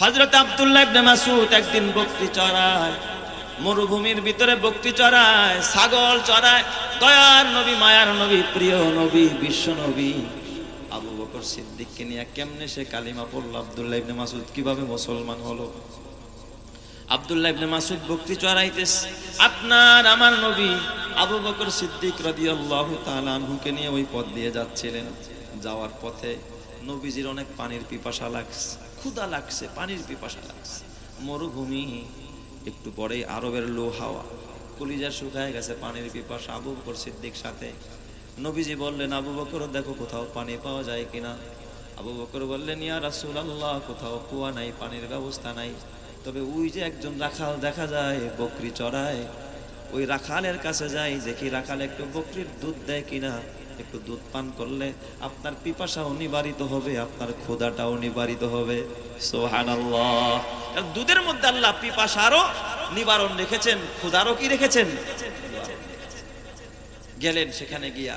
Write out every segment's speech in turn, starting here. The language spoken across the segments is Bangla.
হযরত আব্দুল্লাহ ইবনে মাসউদ একদিন বকরি চড়ায়, মরুভূমির ভিতরে বকরি চড়ায়, ছাগল চড়ায়। দয়ার নবী, মায়ার নবী, প্রিয় নবী, বিশ্ব নবী আবু বকর সিদ্দিককে নিয়ে কেমনে সে কালিমা পড়লো। আব্দুল্লাহ ইবনে মাসউদ কিভাবে মুসলমান হলো? আব্দুল্লাহ ইবনে মাসউদ বকরি চড়াইতেছে, আপনার আমার নবী আবু বকর সিদ্দিক রাদিয়াল্লাহু তাআলা আনহুকে নিয়ে ওই পথ দিয়ে যাচ্ছিলেন। যাওয়ার পথে নবীজির অনেক পানির পিপাসা লাগছে, ক্ষুধা লাগছে, পানির পিপাসা লাগছে। মরুভূমি, একটু পরেই আরবের লো হাওয়া, কলিজা শুকায় গেছে, পানির পিপাসা। আবু বকর সিদ্দিক সাথে। নবীজি বললেন, আবু বকর দেখো কোথাও পানি পাওয়া যায় কিনা। আবু বকর বললেন, ইয়া রাসূলুল্লাহ, কোথাও কুয়া নাই, পানির ব্যবস্থা নাই। তবে ওই যে একজন রাখাল দেখা যায় বকরি চড়ায়, ওই রাখালের কাছে যাই, দেখি রাখাল একটু বকরির দুধ দেয় কিনা। একটু দুধ পান করলে আপনার পিপাসাও নিবারিত হবে, আপনার ক্ষুধাটাও নিবারিত হবে। সুবহানাল্লাহ। দুধের মধ্যে আল্লাহ পিপাসারও নিবারণ রেখেছেন, ক্ষুধারও কি রেখেছেন। গেলেন সেখানে গিয়া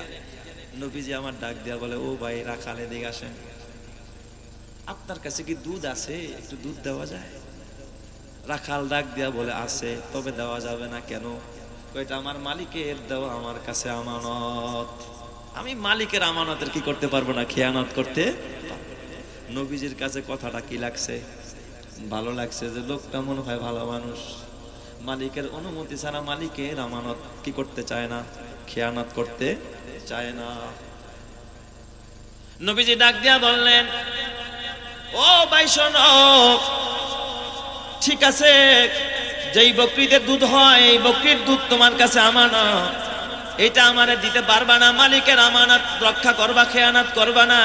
নবীজি আমার ডাক দিয়া বলে, ও ভাই রাখাল, এদিকে আসেন, আপনার কাছে কি দুধ আছে? একটু দুধ দেওয়া যায়? রাখাল ডাক দিয়া বলে, আছে, তবে দেওয়া যাবে না। কেন? এটা আমার মালিকের দেওয়া, আমার কাছে আমানত। আমি মালিকের আমানতের কি করতে পারবো না? খেয়ানত করতে। নবীজির কাছে কথাটা কি লাগছে? ভালো লাগছে, যে লোকটা মনে হয় ভালো মানুষ, মালিকের অনুমতি ছাড়া মালিকের আমানত কি করতে চায় না? খেয়ানত করতে চায় না। নবীজি ডাক দিয়া বললেন, ও ভাই শোনো, ঠিক আছে, যেই বকরিতে দুধ হয়, এই বকরির দুধ তোমার কাছে আমানত, এটা আমারে দিতে পারবা না। মালিকের আমানত রক্ষা করবা, খেয়ানত করবা না।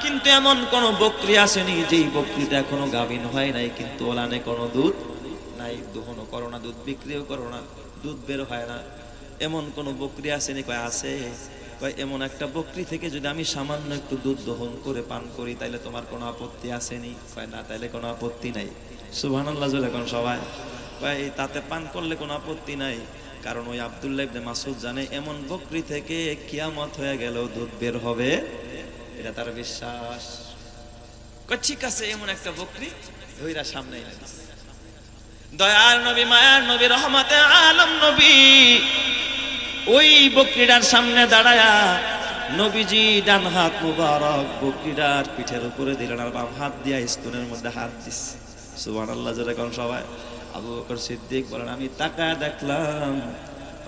কিন্তু এমন কোন বকরি আসেনি যেই বকরিটা এখনো গাভীন হয় নাই, কিন্তু ওলানে কোনো দুধ নাই, দহনও করো না, দুধ বিক্রিও করো না, দুধ বের হয় না, এমন কোন বকরি আসেনি? কয় আছে। কয় এমন একটা বকরি থেকে যদি আমি সামান্য একটু দুধ দহন করে পান করি, তাইলে তোমার কোনো আপত্তি আসেনি? কয় না, তাইলে কোনো আপত্তি নাই। সুবহানাল্লাহ বলে এখন সবাই। কয় তাতে পান করলে কোনো আপত্তি নাই, কারণ ওই আব্দুল্লাহ ইবনে মাসউদ জানে এমন বকরি থেকে কিয়ামত হয়ে গেলেও দুধ বের হবে, এটা তার বিশ্বাস। কয় ঠিক আছে, এমন একটা বকরি ধইরা সামনে এনে দিছে। দয়ার নবী, মায়ার নবী, রহমতে আলম নবী ওই বকরিটার সামনে দাঁড়ায়া নবীজি ডান হাত মুবারক বকরিটার পিঠের উপরে দিলেন, আর বাম হাত দিয়া স্তনের মধ্যে হাত দিচ্ছে। সুবহানাল্লাহ জোরে কোন সবাই। আবু বকর সিদ্দিক বলেন, আমি তাকায় দেখলাম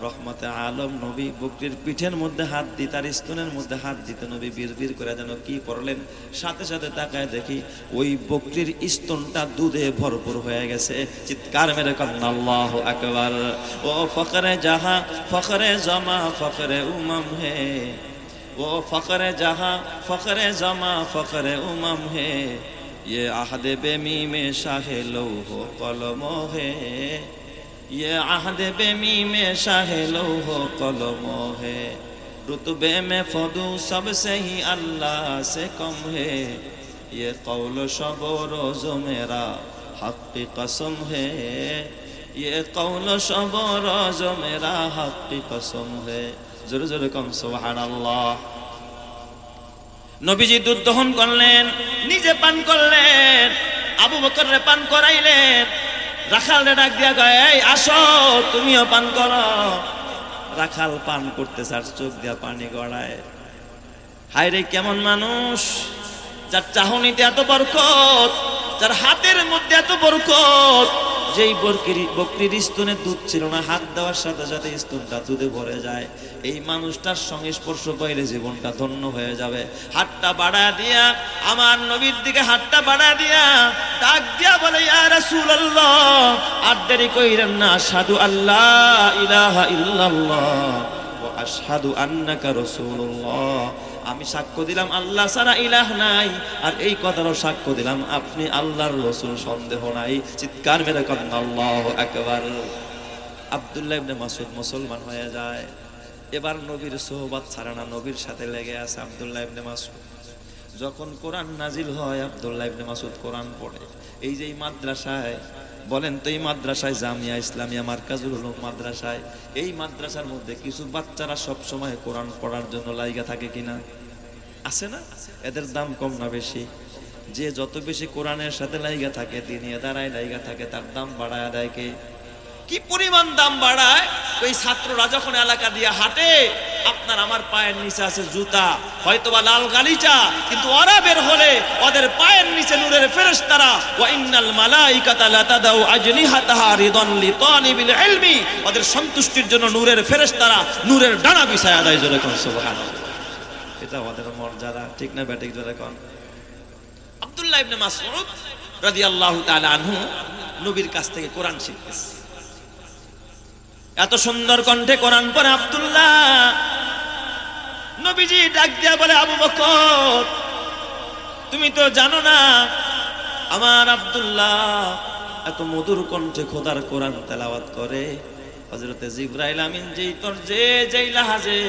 রহমতে আলম নবী বকরির পিঠের মধ্যে হাত দি, তার স্তনের মধ্যে হাত দিতে নবী বিড়বিড় করে যেন কি পড়লেন। সাথে সাথে তাকায় দেখি ওই বকরির স্তনটা দুধে ভরপুর হয়ে গেছে। চিৎকার মেরে কন্যা আল্লাহু আকবার। ও ফখরে জাহা, ফখরে জমা, ফখরে উমাম হে, ও ফখরে জাহা, ফখরে জমা, ফখরে উমাম হে, ये आहद बेमी में शाहे लौह कलम है, ये आहद बेमी में शाहे लौह कलम है, रुतबे में फदू सबसे ही अल्लाह से कम है, ये कौल शब रोज़ मेरा हक की कसम है, ये कौल शब रोज़ मेरा हक की कसम है। जोर जोर कम सुबहानाल्लाह। নবীজি দুধ দহন করলেন, নিজে পান করলেন, আবু বকররে পান করাইলেন। রাখালরে ডাক দিয়া কয়, এই আসো, তুমিও পান করো। রাখাল পান করতে চার চোখ দিয়া পানি গড়ায়। হায় রে, কেমন মানুষ, যার চাহনিতে এত বরকত, যার হাতের মধ্যে এত বরকত, যেই বকরির স্তনে দুধ ছিল না, হাত দেওয়ার সাথে সাথে স্তনটা দুধে ভরে যায়। এই মানুষটার সঙ্গে স্পর্শ পাইলে জীবনটা ধন্য হয়ে যাবে। হাতটা বাড়া দিয়া আমার নবীর দিকে হাতটা বাড়া দিয়া ডাক দিয়া বলে, ইয়া রাসূলুল্লাহ, আর দেরি কইরেন না, আশহাদু আল্লাহ ইলাহা ইল্লাল্লাহ ওয়া আশহাদু আন্নাকা রাসূলুল্লাহ, আমি সাক্ষ্য দিলাম আল্লাহ ছাড়া ইলাহ নাই, আর এই কথারও সাক্ষ্য দিলাম আপনি আল্লাহর রাসূল, সন্দেহ নাই। চিৎকার মেরে করেন আল্লাহু আকবার। আব্দুল্লাহ ইবনে মাসউদ মুসলমান হয়ে যায়। এবার নবীর সোহবত ছাড়া না, নবীর সাথে লেগে আছে আব্দুল্লাহ ইবনে মাসউদ। যখন কোরআন নাজিল হয় আব্দুল্লাহ ইবনে মাসউদ কোরআন পড়ে। এই যে এই মাদ্রাসায়, বলেন তো, এই মাদ্রাসায় জামিয়া ইসলামিয়া মারকাজুল উলুম মাদ্রাসায়, এই মাদ্রাসার মধ্যে কিছু বাচ্চারা সব সময় কোরআন পড়ার জন্য লাইগা থাকে কিনা? আছে না? এদের দাম কম না বেশি? যে যত বেশি কোরআনের সাথে লাইগা থাকে, দিনে দাঁড়ায় লাইগা থাকে, তার দাম বাড়ায় দেয় কে? কি পরিমাণ দাম বাড়ায়? ওই ছাত্ররা যখন এলাকা দিয়ে হাঁটে, আপনার আমার পায়ের নিচে আছে জুতা, হয়তোবা লাল গালিচা, কিন্তু ওরা বের হলে ওদের পায়ের নিচে নূরের ফেরেশতারা, ওয়া ইন্নাল মালাইকাতা লাতাদাউ আজনিহাতাহা রিদান লিতালিবিল ইলমি, ওদের সন্তুষ্টির জন্য নূরের ফেরেশতারা নূরের ডানা বিছায়া দেয়। জোরে কোন সুবহানাল্লাহ। এটা ওদের মর্যাদা, ঠিক না ব্যাটিক? জোরে কোন। আব্দুল্লাহ ইবনে মাসউদ রাদিয়াল্লাহু তাআলা আনহু নবীর কাছ থেকে কোরআন শিখতেছে। এত সুন্দর কণ্ঠে কোরআন পড়ে আব্দুল্লাহ। নবীজি ডাক দিয়া বলে, আবু বকর, তুমি তো জানো না আমার আব্দুল্লাহ এত মধুর কণ্ঠে খোদার কোরআন তেলাওয়াত করে। হযরতে জিবরাইল আমিন যেই লাহাজে,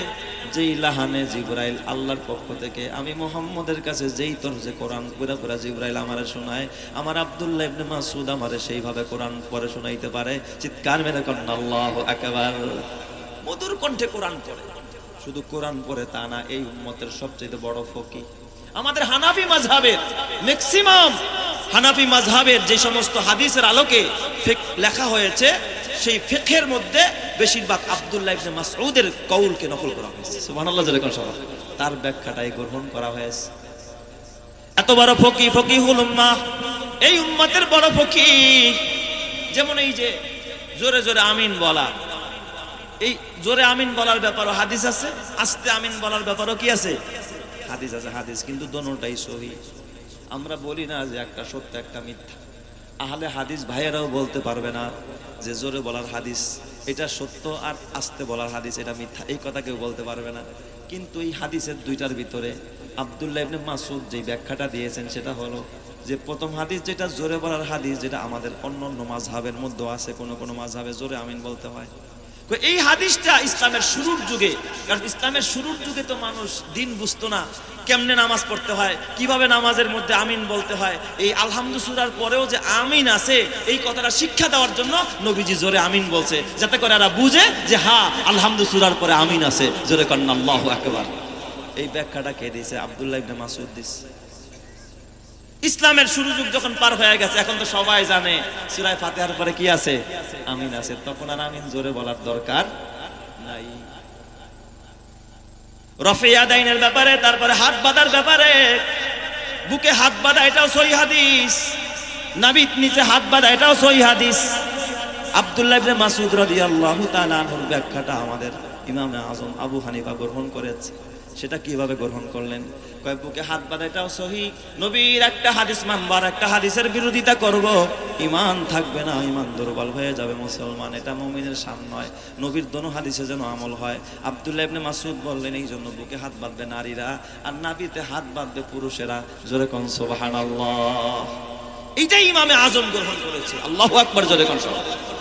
যেই লাহানে জিবরাইল আল্লাহর পক্ষ থেকে আমি মুহাম্মদের কাছে যেই তরজে কোরআন পুরা পুরা জিবরাইল আমারে শোনায়, আমার আব্দুল্লাহ ইবনে মাসউদ আমারে সেইভাবে কোরআন পড়ে শোনাইতে পারে। চিৎকার মেরে কন্না আল্লাহু আকবার। মধুর কণ্ঠে কোরআন পড়ে। শুধু কোরআন পড়ে তা না, এই উম্মতের সবচেয়ে বড় ফকিহ। আমাদের হানাফি মাযহাবের ম্যাক্সিমাম হানাফি মাযহাবের যে সমস্ত হাদিসের আলোকে ফিকহ লেখা হয়েছে, সেই ফিকহের মধ্যে বেশিরভাগ আব্দুল্লাহ ইবনে মাসউদের কওলকে নকল করা হয়েছে। সুবহানাল্লাহ। তার ব্যাখ্যাটাই গ্রহণ করা হয়েছে। এত বড় ফকিহ, ফকিহুল উম্মাহ, এই উম্মতের বড় ফকিহ। যেমন এই যে জোরে জোরে আমিন বলা, এই জোরে আমিন বলার ব্যাপারও হাদিস আছে, আস্তে আমিন বলার ব্যাপারও কি আছে? হাদিস আছে। হাদিস কিন্তু দোনোটাই সহিহ। আমরা বলি না যে একটা সত্য একটা মিথ্যা। আহলে হাদিস ভাইয়েরাও বলতে পারবে না যে জোরে বলার হাদিস এটা সত্য আর আস্তে বলার হাদিস এটা মিথ্যা, এই কথা কেউ বলতে পারবে না। কিন্তু এই হাদিসের দুইটার ভিতরে আব্দুল্লাহ ইবনে মাসউদ যে ব্যাখ্যাটা দিয়েছেন সেটা হলো যে প্রথম হাদিস যেটা জোরে বলার হাদিস, যেটা আমাদের অন্যান্য মাযহাবের মধ্যে আছে, কোনো কোনো মাযহাবে জোরে আমিন বলতে হয়। এই হাদিসটা ইসলামের শুরুর যুগে, কারণ ইসলামের শুরুর যুগে তো মানুষ দিন বুঝতো না, কেমনে নামাজ পড়তে হয়, কিভাবে নামাজের মধ্যে আমিন বলতে হয়। এই আলহামদু সূরার পরেও যে আমিন আছে, এই কথাটা শিক্ষা দেওয়ার জন্য নবীজি জোরে আমিন বলছে, যাতে করে এরা বুঝে যে হ্যাঁ আলহামদু সূরার পরে আমিন আছে। জোরে কন্না আল্লাহু আকবার। এই ব্যাখ্যাটা কে দিয়েছে? আব্দুল্লাহ ইবনে মাসউদ দিয়েছে। ইসলামের শুরু যুগ যখন পার হয়ে গেছে, এখন তো সবাই জানে সূরা ফাতিহার পরে কি আছে? আমিন আছে। তখন আর আমিন জোরে বলার দরকার নাই। রফে ইয়াদাইনের ব্যাপারে, তারপরে হাত বাঁধার ব্যাপারে, বুকে হাত বাঁধা এটাও সহিহ হাদিস, নাভির নিচে হাত বাঁধা এটাও সহিহ হাদিস। আব্দুল্লাহ ইবনে মাসউদ রাদিয়াল্লাহু তাআলা আনহুর ব্যাখ্যাটা আমাদের ইমামে আযম আবু হানিফা গ্রহণ করেছে। সেটা কিভাবে গ্রহণ করলেন? কয় বুকে হাত বাঁধা এটাও সহিহ। নবীর একটা হাদিস মানবার, একটা হাদিসের বিরোধিতা করব, ঈমান থাকবে না, ঈমান দুর্বল হয়ে যাবে মুসলমান। এটা মুমিনের শান নয়। নবীর দোনো হাদিসে যেন আমল হয়। আব্দুল্লাহ ইবনে মাসউদ বললেন এই জন্য বুকে হাত বাঁধবে নারীরা আর নাভিতে হাত বাঁধবে পুরুষেরা। জোরে কোন সুবহানাল্লাহ। এইটাই ইমামে আযম গ্রহণ করেছে। আল্লাহু আকবার। জোরে কোন সুবহানাল্লাহ।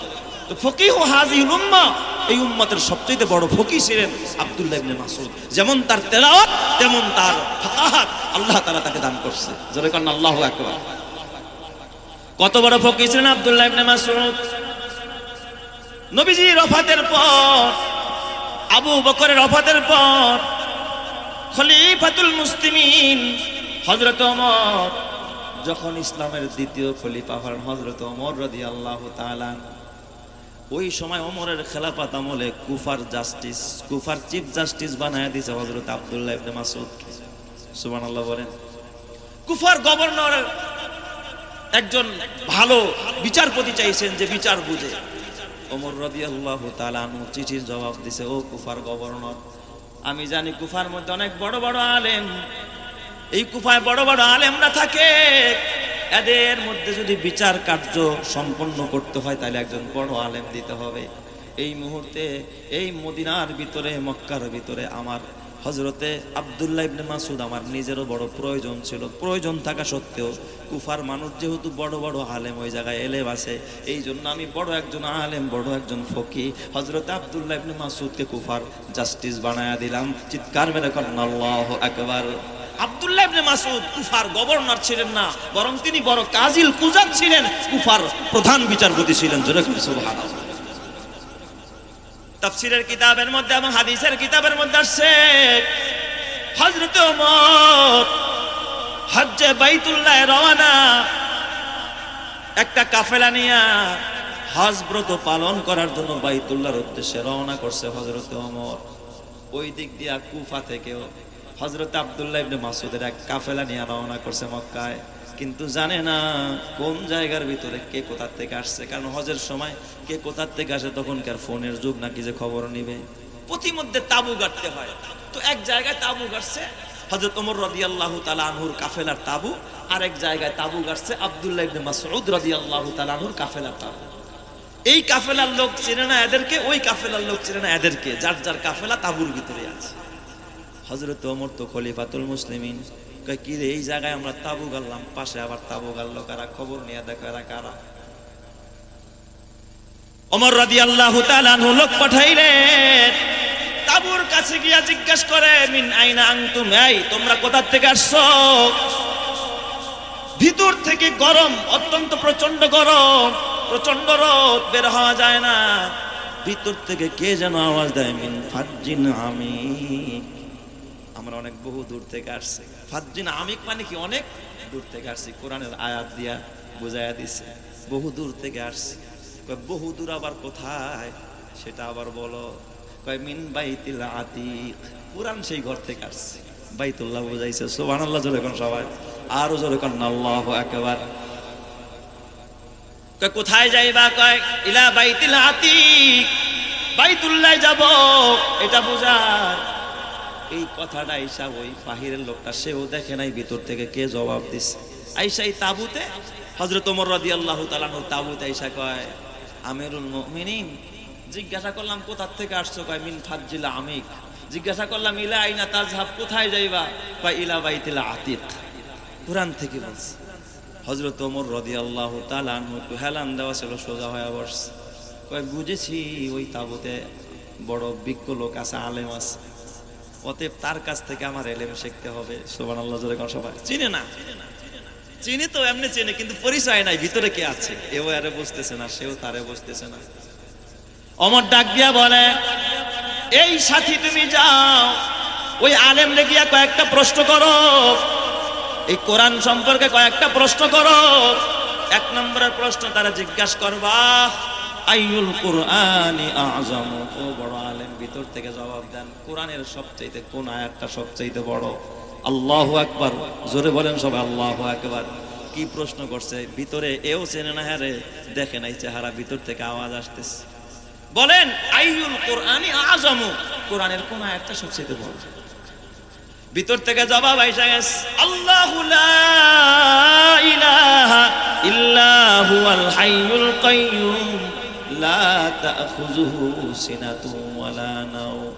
তো ফকিহ হাযিহিল উম্মাহ, এই উম্মতের সবচেয়ে বড় ফকিহ ছিলেন আব্দুল্লাহ ইবনে মাসউদ। যেমন তার তেলাওয়াত তেমন তার ফাকাহাত আল্লাহ তাআলা তাকে দান করছে। জোরে কোন আল্লাহু আকবার। কত বড় ফকিহ ছিলেন আব্দুল্লাহ ইবনে মাসউদ। নবীজি ওফাতের পর, আবু বকরের ওফাতের পর, খলিফাতুল মুসলিমিন হযরত ওমর যখন ইসলামের দ্বিতীয় খলিফা হন, হযরত ওমর রাদিয়াল্লাহু তাআলা, ওই সময় ওমরের খেলাফত আমলে কুফার জাস্টিস, কুফার চিফ জাস্টিস বানায় দিয়েছে হযরত আব্দুল্লাহ ইবনে মাসউদ। সুবহানাল্লাহ বলেন। কুফার গভর্নর একজন ভালো বিচারপতি চাইছেন যে বিচার বুঝে। ওমর রাদিয়াল্লাহু তাআলা আনহু চিঠির জবাব দিছে, ও কুফার গভর্নর, আমি জানি কুফার মধ্যে অনেক বড় বড় আলেম, এই কুফায় বড় বড় আলেমরা থাকে, এদের মধ্যে যদি বিচার কার্য সম্পন্ন করতে হয় তাহলে একজন বড় আলেম দিতে হবে। এই মুহূর্তে এই মদিনার ভিতরে, মক্কার ভিতরে আমার হযরতে আব্দুল্লাহ ইবনে মাসউদ আমার নিজেরও বড় প্রয়োজন ছিল। প্রয়োজন থাকা সত্ত্বেও কুফার মানুষ যেহেতু বড় বড় আলেম ওই জায়গায় এলেম আছে, এই জন্য আমি বড় একজন আলেম, বড় একজন ফকিহ হযরতে আব্দুল্লাহ ইবনে মাসউদকে কুফার জাস্টিস বানায়া দিলাম। চিৎকার মেরে করেন আল্লাহু আকবার। আব্দুল্লাহ ইবনে মাসউদ কুফার গভর্নর ছিলেন না, বরং তিনি বড় কাজিল কুজাত ছিলেন, কুফার প্রধান বিচারপতি ছিলেন। জোরে সুবহানাল্লাহ। তাফসীরের কিতাবের মধ্যে এবং হাদিসের কিতাবের মধ্যে আসছে হযরত ওমর হজ্জে বাইতুল্লাহ রওনা, একটা কাফেলা নিয়া হজ ব্রত পালন করার জন্য বাইতুল্লাহর উদ্দেশ্যে রওনা করছে হযরত ওমর। ওই দিক দিয়া কুফা থেকেও হযরত আব্দুল্লাহ ইবনে মাসউদের এক কাফেলা নিয়ে রওনা করছে মক্কায়, কিন্তু জানে না কোন জায়গার ভিতরে কে কোথা থেকে আসছে। কারণ হজের সময় কে কোথা থেকে আসে তখনকার ফোনের যুগ নাকি যে খবর নিবে, প্রতিমধ্যে তাবু গাড়তে হয়। তো এক জায়গায় তাবু গাড়ছে হযরত ওমর রাদিয়াল্লাহু তাআলা আনহুর কাফেলার তাবু, আর এক জায়গায় তাবু গাড়ছে আব্দুল্লাহ ইবনে মাসউদ রাদিয়াল্লাহু তাআলা আনহুর কাফেলার তাবু। এই কাফেলার লোক চেনে না এদেরকে, ওই কাফেলার লোক চেনে না এদেরকে, যার যার কাফেলা তাবুর ভিতরে আছে। হযরত ওমর তো খলিফাতুল মুসলিমিন, কয় কি রে এই জায়গায় আমরা তাবু গাড়লাম, পাশে আবার তাবু গাড়লো কারা, খবর নিয়ে দেখো এরা কারা। ওমর রাদিয়াল্লাহু তাআলা আনহু লোক পাঠাইলেন, তাবুর কাছে গিয়া জিজ্ঞাসা করে মিন আইনা আনতুম, এই তোমরা কোথা থেকে আসছো? ভিতর থেকে গরম, অত্যন্ত প্রচন্ড গরম, প্রচন্ড রোদ, বের হওয়া যায় না। ভিতর থেকে কে যেন আওয়াজ দেয় মিন ফাজ্জিন আমিক, আমরা অনেক বহু দূর থেকে আসছি। ফাজ্জিন আমিক মানে কি অনেক দূর থেকে আসছি, কোরআনের আয়াত দিয়া বুঝাইয়া দিছে বহু দূর থেকে আসছি। কয় বহু দূর আবার কোথায় সেটা আবার বলো। কয় মিন বাইতিল আতিক, পুরান সেই ঘর থেকে আসছি। বাইতুল্লাহ বুঝাইছে, সুবহানাল্লাহ জোরে কোন সবাই, আরো জোরে কোন আল্লাহু আকবার। কয় কোথায় যাইবা? কয় ইলা বাইতিল আতিক, বাইতুল্লাহ যাব, এটা বুঝায়। এই কথাটা আইসা ওই বাহিরের লোকটা সেও দেখে নাই ভিতর থেকে কে জবাব দিছে। আইসা এই তাবুতে হযরত ওমর রাদিয়াল্লাহু তাআলা আনহু তাবুতে আইসা কয় আমিরুল মুমিনিন, জিজ্ঞাসা করলাম কোথা থেকে আসছো? কয় মিন ফাজ্জিল আমিক। জিজ্ঞাসা করলাম ইলা আইনা তাযহাব, কোথায় যাইবা? কয় ইলা বাইতিল আতিক, কুরআন থেকে বলছে। হযরত ওমর রাদিয়াল্লাহু তাআলা আনহু একটু হেলান দেওয়া ছিল, সোজা হয়ে বসছে। কয় বুঝেছি ওই তাবুতে বড় বিজ্ঞ লোক আছে, আলেম আছে, অতএব তার কাছ থেকে আমার এলেম শিখতে হবে। সুবহানাল্লাহ জোরে কোন সবাই। চিনে না, চিনি তো এমনি চিনে, কিন্তু পরিচয় নাই ভিতরে কে আছে, এও আরে বুঝতেছে না, সেও তারে বুঝতেছে না। ওমর ডাক দিয়া বলে, এই সাথী তুমি যাও ওই আলেম রে গিয়া কয়েকটা প্রশ্ন করো, এই কোরআন সম্পর্কে কয়েকটা প্রশ্ন করো। এক নম্বরের প্রশ্ন তারা জিজ্ঞাসা করবা আইয়ুল কুরআনি আযম, ও বড় আলেম ভিতর থেকে জবাব দেন কোরআনের সবচাইতে কোন আয়াতটা সবচাইতে বড়? আল্লাহু আকবার, জোরে বলেন সবাই আল্লাহু আকবার। কি প্রশ্ন করছে ভিতরে, এও চেনে না, হ্যাঁ রে দেখে নাই চেহারা, ভিতর থেকে আওয়াজ আসতেছে। বলেন আইয়ুল কুরআনি আযম, কোরআনের কোন আয়াতটা সবচাইতে বড়? ভিতর থেকে জবাব আইসা গেছে আল্লাহু লা ইলাহা ইল্লা হুয়াল হাইয়ুল কাইয়্যুম লা তাখুযুহু সিনাতুন ওয়ালা নাওম।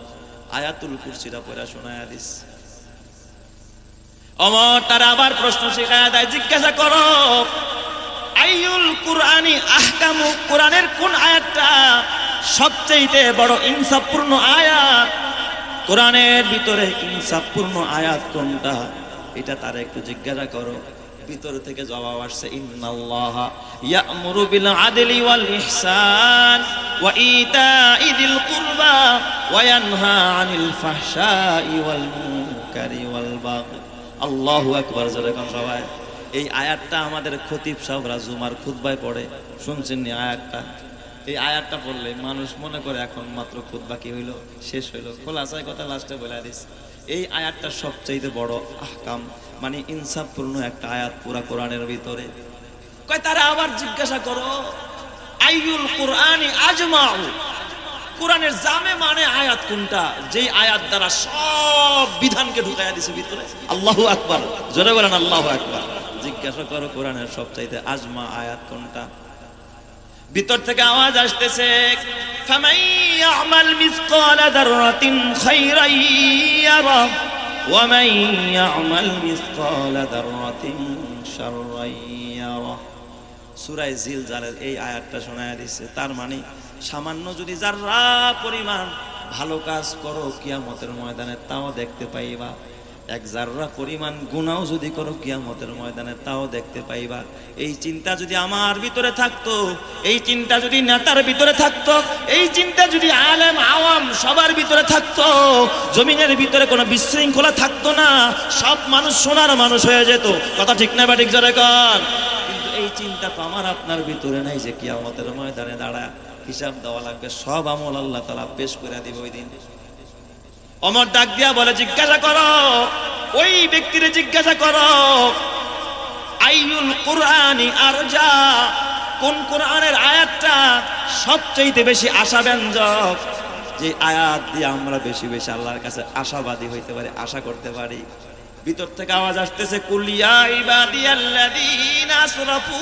আয়াতুল কুরসিটা পড়া শোনায়া দিস। ওমর তারা আবার প্রশ্ন শিখায়া দেয়, জিজ্ঞাসা করো আইয়ুল কুরআনি আহকামু, কোরআনের কোন আয়াতটা সবচেয়ে বড় ইনসাফপূর্ণ আয়াত? কোরআনের ভিতরে ইনসাফপূর্ণ আয়াত কোনটা, এটা তারা একটু জিজ্ঞাসা করো। ভিতর থেকে জবাব আসছে ইন্নাল্লাহা ইয়া'মুরু বিল আদলি ওয়াল ইহসান ওয়া ইতা'i যিল কুরবা ওয়া ইয়ানহা আনিল ফাহশাই ওয়াল মুনকারি ওয়াল বাগি। আল্লাহু আকবার, জোরে কোন সবাই। এই আয়াতটা আমাদের খতিব সাহেবরা জুমার খুতবায় পড়ে, শুনছেন নি আয়াতটা? এই আয়াতটা পড়লে মানুষ মনে করে এখন মাত্র খুতবা কি হইলো, শেষ হইলো, খোলাসায় কথা লাস্টে বলে দিস। এই আয়াতটা সবচাইতে বড় আহকাম, মানে ইনসাফপূর্ণ একটা আয়াত পুরা কোরআনের ভিতরে। কয় তারা আবার জিজ্ঞাসা করো আইয়ুল কুরআনি আজমাউ, কোরআনের জামে মানে আয়াত কোনটা, যেই আয়াত দ্বারা সব বিধানকে ঢুকাইয়া দিছে ভিতরে। আল্লাহু আকবার, জোরে বলেন আল্লাহু আকবার। জিজ্ঞাসা করো কোরআনের সবচাইতে আজমা আয়াত কোনটা? ভিতর থেকে আওয়াজ আসতেছে ফামান ইয়ামাল মিসকালা যাররাতিন খায়রান ইয়ারা ওয়া মান ইয়ামাল মিসকালা যাররাতিন শাররান ইয়ারা। সূরা জিলজালের এই আয়াতটা শোনায়া দিচ্ছে। তার মানে সামান্য যদি যারা পরিমাণ ভালো কাজ করো কিয়ামতের ময়দানে তাও দেখতে পাইবা, এক জাররা পরিমাণ গুনাহ যদি করো কিয়ামতের ময়দানে তাও দেখতে পাইবা। এই চিন্তা যদি আমার ভিতরে থাকতো, এই চিন্তা যদি নেতার ভিতরে থাকতো, এই চিন্তা যদি আলেম আওয়াম সবার ভিতরে থাকতো, জমিনের ভিতরে কোনো বিশৃঙ্খলা থাকতো না, সব মানুষ সোনার মানুষ হয়ে যেত। কথা ঠিক না বা ঠিক জোরে কর? কিন্তু এই চিন্তা তো আমার আপনার ভিতরে নাই যে কিয়ামতের ময়দানে দাঁড়া হিসাব দেওয়া লাগবে। সব আমল আল্লাহ তাআলা পেশ করে দিবে ওই দিন। ওমর ডাক দিয়া বলে, জিজ্ঞাসা করো ওই ব্যক্তিরে, জিজ্ঞাসা করো আইয়ুল কুরআনি আরজা, কোন কোরআনের আয়াতটা সবচেয়ে বেশি আশাব্যঞ্জক, যে আয়াত দিয়ে আমরা বেশি বেশি আল্লাহর কাছে আশাবাদী হইতে পারি, আশা করতে পারি। ভিতর থেকে আওয়াজ আসতেছে, কুল ইয়া ইবাদিয়াল্লাযীনা আসরাফু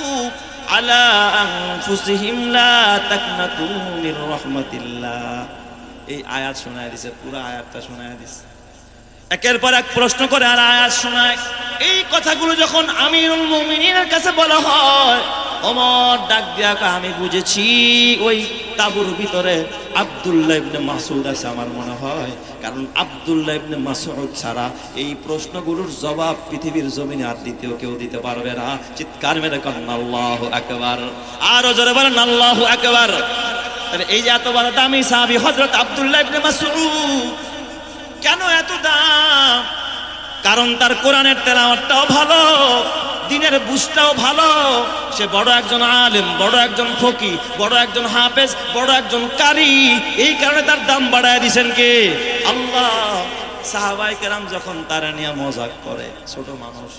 আলা আনফুসিহিম লা তাকনাতু মির রাহমাতিল্লাহ। এই আয়াত শোনায় দিছে, পুরো আয়াতটা শোনায় দিছে, একের পর এক প্রশ্ন করে আর আয়াত শোনায়। এই কথাগুলো যখন আমিরুল মুমিনিনের কাছে বলা হয়, ওমর ডাক দিয়া কয়, আমি বুঝেছি ওই তাবুর ভিতরে আব্দুল্লাহ ইবনে মাসউদ আছে আমার মনে হয়, কারণ আব্দুল্লাহ ইবনে মাসউদ ছাড়া এই প্রশ্নগুলোর জবাব পৃথিবীর জমিনে আর দ্বিতীয় কেউ দিতে পারবে না। চিৎকার মেরে করেন আল্লাহু আকবার, আরো জোরে বলেন আল্লাহু আকবার। এই যে এত বড় দামি সাহাবী হযরত আব্দুল্লাহ ইবনে মাসউদ, কেন এত দাম? কারণ তার কোরআনের তেলাওয়াতটাও ভালো, দ্বীনের বুঝটাও ভালো, সে বড় একজন আলেম, বড় একজন ফকি, বড় একজন হাফেজ, বড় একজন কারি। এই কারণে তার দাম বাড়ায় দিয়েছেন কে? আল্লাহ। সাহাবায়ে কেরাম যখন তারা নিয়ে মজাক করে, ছোট মানুষ,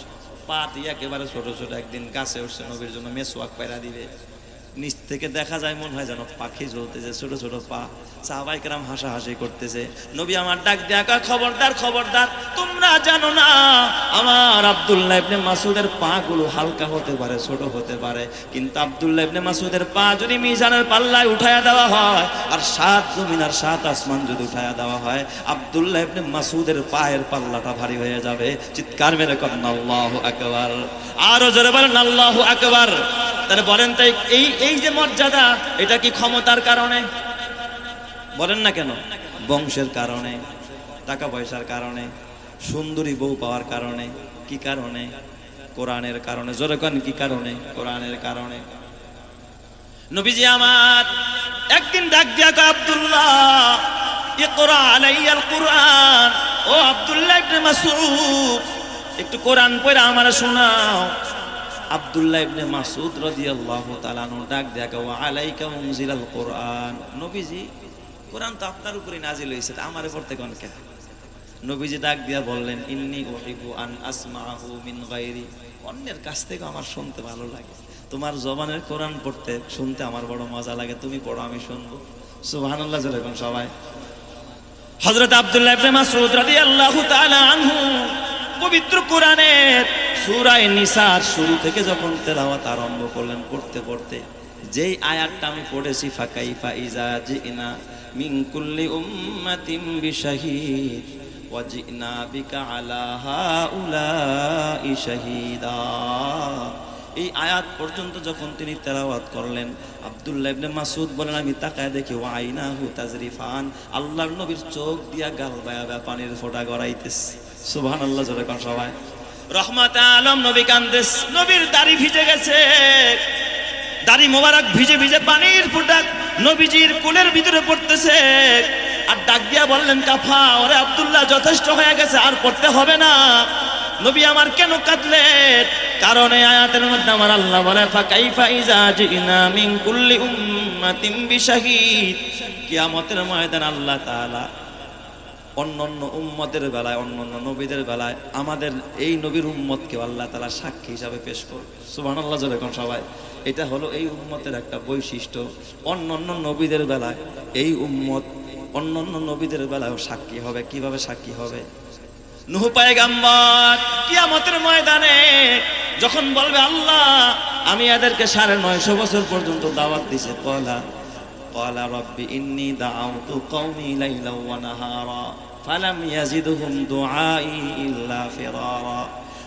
পা দিয়ে একেবারে ছোট ছোট, একদিন গাছে উঠছে নবীর জন্য মেসওয়াক পায়রা দিবে, নিচ থেকে দেখা যায় মনে হয় যেন পাখি জ্বলতেছে, ছোট ছোট পা। সাহাবায়ে কেরাম হাসাহাসি করতেছে। নবী আমার ডাক দেখা, খবরদার খবরদার, তোমরা জানো না আমার আব্দুল্লাহ ইবনে মাসউদের পা গুলো হালকা হতে পারে, ছোট হতে পারে, কিন্তু আব্দুল্লাহ ইবনে মাসউদের পা যদি মিজানের পাল্লায় উঠায়া দেওয়া হয়, আর 7 জমিন আর 7 আসমান যদি উঠায়া দেওয়া হয়, আব্দুল্লাহ ইবনে মাসউদের পায়ের পাল্লাটা ভারী হয়ে যাবে। চিৎকার মেরে করেন আল্লাহু আকবার, আরো জোরে বলেন আল্লাহু আকবার। তাহলে বলেন তো এই যে মর্যাদা, এটা কি ক্ষমতার কারণে? বলেন না কেন? বংশের কারণে, টাকা পয়সার কারণে, সুন্দরী বউ পাওয়ার কারণে? কি কারণে? কোরআনের কারণে। জোরে কোন কি কারণে? কোরআনের কারণে। নবীজি আমার একদিন ডাক দিয়া কয়, আব্দুল্লাহ ইকরা আলাইয়াল কুরআন, ও আব্দুল্লাহ ইবনে মাসউদ একটু কোরআন পড়ে আমারে শোনাও। আব্দুল্লাহ ইবনে মাসউদ রাদিয়াল্লাহু তাআলা আনহু ডাক দিয়া কয়, ওয়া আলাইকা উনজিলাল কুরআন, নবীজি কোরআন তো আপনার উপরে নাজিল হয়েছে, আমারে পড়তে কোন কে? নবীজি ডাক দিয়া বললেন, ইন্নী উহিব্বু আন আসমাহু মিন গায়রি, অন্যের কাছ থেকে আমার শুনতে ভালো লাগে, তোমার জবানের কোরআন পড়তে শুনতে আমার বড় মজা লাগে, তুমি পড়ো আমি শুনবো। সুবহানাল্লাহ জোরে কোন সবাই। হযরত আব্দুল্লাহ ইবনে মাসউদ রাদিয়াল্লাহু তাআলা আনহু পবিত্র কোরআনের সূরা নিসার শুরু থেকে যখন তেলাওয়াত আরম্ভ করলেন, পড়তে পড়তে যেই আয়াতটা আমি পড়েছি, ফাকাইফা ইজা জিনা মিন কুল্লি উম্মাতিন বিশাহিদ ওয়া জিনা বিকা আলা হাউলাই শাহীদা, এই আয়াত পর্যন্ত যখন তিনি তেলাওয়াত করলেন, আব্দুল্লাহ ইবনে মাসউদ বলেন, আমি তাকায় দেখি ওয়া আইনাহু তাজরিফান, আল্লাহর নবীর চোখ দিয়া গাল বায়া পানির ফোঁটা গড়াইতেছে। সুবহানাল্লাহ জোরে কোন সবাই। রহমতে আলম নবী কান্দেস, নবীর দাড়ি ভিজে গেছে, দাড়ি মোবারক ভিজে ভিজে পানির ফোঁটা নবীজির কোলের ভিতরে পড়তেছে। আর ডাক দিয়া বললেন, কাফা, ওরে আব্দুল্লাহ যথেষ্ট হয়ে গেছে, আর পড়তে হবে না। নবী আমার কেন কাঁদলেন? কারণ এই আয়াতের মধ্যে আমার আল্লাহ বলে, ফাকাইফা ইজা জিনা মিন কুল্লি উম্মাতিন বিশাহিদ, কিয়ামতের ময়দানে আল্লাহ তাআলা অন্যান্য উম্মতের বেলায়, অন্যান্য নবীদের বেলায় আমাদের এই নবীর উম্মতকে আল্লাহ তাআলা সাক্ষী হিসাবে পেশ করবে। সুবহানাল্লাহ জোরে কোন সবাই। এটা হলো এই উম্মতের একটা বৈশিষ্ট্য। অন্যান্য নবীদের বেলায় এই উম্মত অন্যান্য নবীদের বেলায়ও সাক্ষী হবে। কিভাবে সাক্ষী হবে? নূহ পয়গম্বর কিয়ামতের ময়দানে যখন বলবে, আল্লাহ আমি এদেরকে 950 বছর পর্যন্ত দাওয়াত দিয়েছি, ক্বালা রাব্বি ইন্নী দাআউতু কওমি লাইলান ওয়া নাহারা ফালাম ইয়াজিদহুম দুআই ইল্লা ফিরারা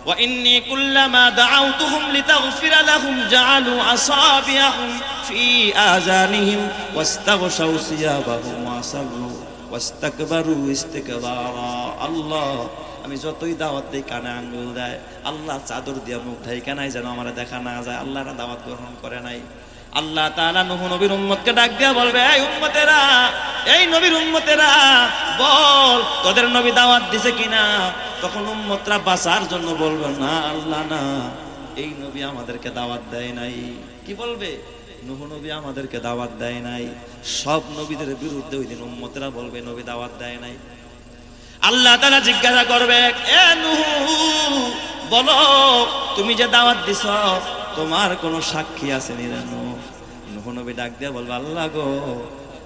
ওয়া ইন্নী কুল্লামা দাআউতুহুম লিতাগফিরা লাহুম জাআলু আসাবিআহুম ফি আযানিহিম ওয়াস্তাগশাউ সিয়াবাহুম ওয়া সাল্লু ওয়াস্তাকবারু ইস্তিকবারা। আল্লাহ আমি যতই দাওয়াত দিই কানে আঙ্গুল দেয়, আল্লাহ চাদর দিয়ে মুখ ঢাইকা নাই যেন আমার দেখা না যায়, আল্লাহরা দাওয়াত গ্রহণ করে নাই। আল্লাহ তাআলা নূহ নবীর উম্মতকে ডাক দিয়া বলবে, এই উম্মতেরা, এই নবীর উম্মতেরা, বল তোদের নবী দাওয়াত দিছে কিনা? তখন উম্মতরা বাঁচার জন্য বলবে, না আল্লাহ না, এই নবী আমাদেরকে দাওয়াত দেয় নাই। কি বলবে? নূহ নবী আমাদেরকে দাওয়াত দেয় নাই। সব নবীদের বিরুদ্ধে ওই দিন উম্মতেরা বলবে নবী দাওয়াত দেয় নাই। আল্লাহ তাআলা জিজ্ঞাসা করবে, এ নূহ, বলো তুমি যে দাওয়াত দিছ তোমার কোনো সাক্ষী আছে নি? নূহ নবী ডাক দিয়ে বলবে, আল্লাহ গো,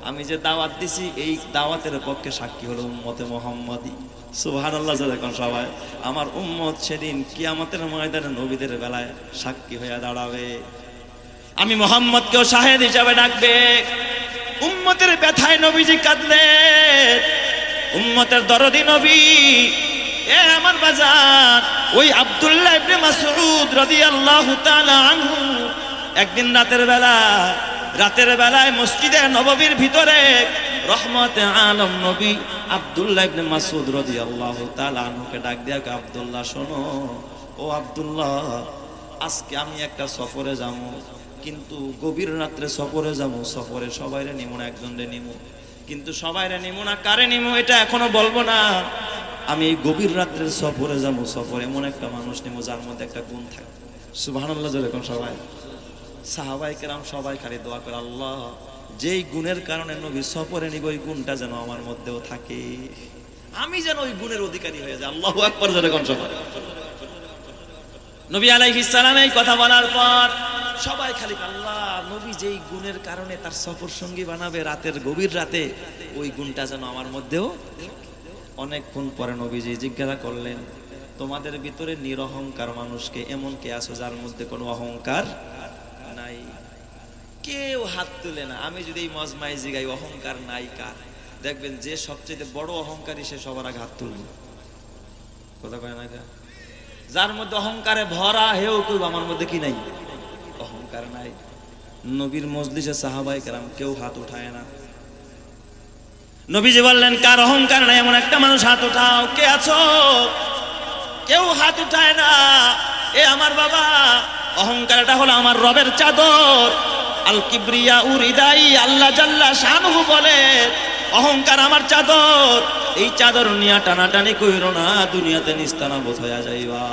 আমি যে দাওয়াত দিছি এই দাওয়াতের পক্ষে সাক্ষী হলো উম্মতে মুহাম্মাদি। সুবহানাল্লাহ। যখন সবাই আমার উম্মত সেদিন কিয়ামতের ময়দানে নবীদের বেলায় সাক্ষী হয়ে দাঁড়াবে। আমি মুহাম্মদকেও শাহেদ হিসাবে ডাকবে। উম্মতের ব্যথায় নবীজি কাঁদলেন, উম্মতের দরদি নবী। এ আমার বাজার, ওই আব্দুল্লাহ ইবনে মাসউদ রাদিয়াল্লাহু তাআলা আনহু একদিন রাতের বেলায় মসজিদে নববীর ভিতরে রহমতে আলম নবী আব্দুল্লাহ ইবনে মাসউদ রাদিয়াল্লাহু তাআলা আনহুকে ডাক দিয়া, আব্দুল্লাহ শোনো, ও আব্দুল্লাহ, আজকে আমি একটা সফরে যাবো, কিন্তু গভীর রাত্রে সফরে যাবো। সফরে সবাইরে নিমো না, একজনরে নিমো, কিন্তু সবাইরে নিমো না। কারে নিমো এটা এখনো বলবো না। আমি এই গভীর রাত্রের সফরে যাবো, সফরে এমন একটা মানুষ নিমো যার মধ্যে একটা গুণ থাকে। সুবহানাল্লাহ। যেরকম সবাই সাহাবায়ে কেরাম সবাই খালি দোয়া করে, আল্লাহ যেই গুণের কারণে নবী সফরে নিব ওই গুণটা যেন আমার মধ্যেও থাকে, আমি যেন ওই গুণের অধিকারী হয়ে যাই। আল্লাহু আকবার। যেরকম সবাই নবী আলাইহিস সালাম এই কথা বলার পর সবাই খালি, আল্লাহ নবী যেই গুণের কারণে তার সফর সঙ্গী বানাবে রাতের গভীর রাতে, ওই গুণটা যেন আমার মধ্যেও। অনেকক্ষণ পরে নবীজি জিজ্ঞাসা করলেন, তোমাদের ভিতরে নিরহংকার মানুষকে এমন কে আছো যার মধ্যে কোনো অহংকার নাই? কেউ হাত তুলে না। আমি যদি এই মজমায় জিগাই অহংকার নাই কার, দেখবেন যে সবচেয়ে বড় অহংকারী সে সবার আগে হাত তুলবে। কথা কয় না? যার মধ্যে অহংকারে ভরা, হেও কইব আমার মধ্যে কি নাই? অহংকার নাই। নবীর মজলিসে সাহাবায়ে কেরাম কেউ হাত উঠায় না। নবীজি বললেন, কার অহংকার নাই এমন একটা মানুষ হাত উঠাও। কে আছো? কেউ হাত উঠায় না। এ আমার বাবা, অহংকারটা হলো আমার রবের চাদর। আল কিবরিয়া উরিদাই, আল্লাহ জাল্লা শানহু বলে, অহংকার আমার চাদর। এই চাদর নিয়া টানাটানি কইরো না, দুনিয়াতে নিস্তানাবোধ হইয়া যাইবা।